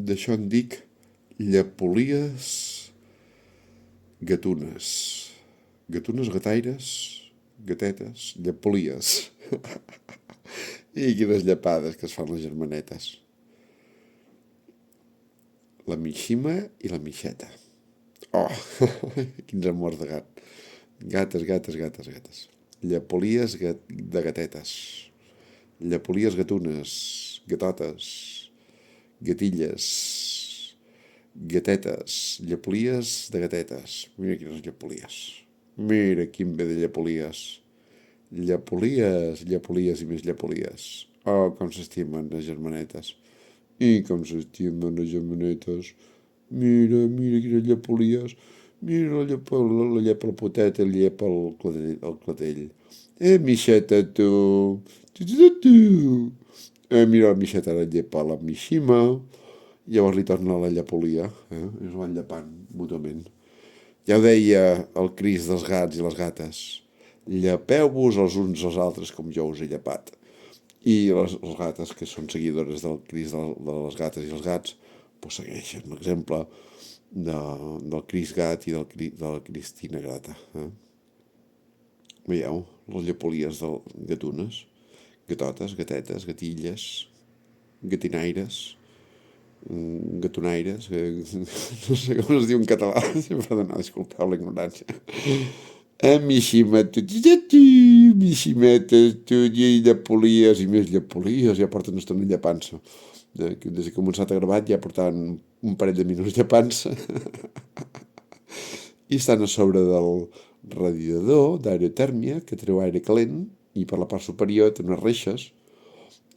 D'això en dic llepolies gatunes. Gatunes, gataires, gatetes, llepolies. I quines llepades que es fan les germanetes. La Mixima i la Mixeta. Oh, quins amors de gat. Gates, gates, gates, gates. Llepolies de gatetes. Llepolies gatunes, gatotes, gatilles, gatetes, llepolies de gatetes. Mira quines llepolies. Mira quin bé de llepolies. Llepolies, llepolies i més llepolies. Oh, com s'estimen les germanetes. I com s'estimen les germanetes. Mira, mira quines llepolies. Mira la llepa la poteta, la llepa el clatell. Mixeta, tu. Mira la Mixeta la llepa la Mixima. Llavors li torna la llepolia. Es van llepant mútuament. Ja ho deia el Cris dels gats i les gates. Llepeu-vos els uns als altres com jo us he llepat. I les gates, que són seguidores del Cris de les gates i els gats, pues segueixen l'exemple del Cris gat i de la Cristina gata. Veieu? Les llepolies gatunes, gatotes, gatetes, gatilles, gatinaires, gatonaires, no sé com es diu en català, perdona, disculpeu la ignorància. Miximeta, miximeta, llepolies i més llepolies, ja porten una estona llepant-se. Des que he començat a gravar ja portaven un parell de minuts llepant-se. I estan a sobre del radiador d'aerotèrmia, que treu aire calent, i per la part superior té unes reixes,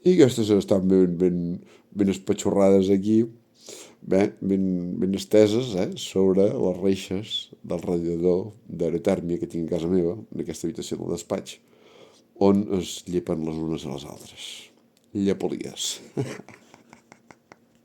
i aquestes estan ben espatxorrades aquí, ben esteses, sobre les reixes del radiador d'aerotèrmia que tinc a casa meva, en aquesta habitació del despatx, on es llepen les unes a les altres. Llepolies.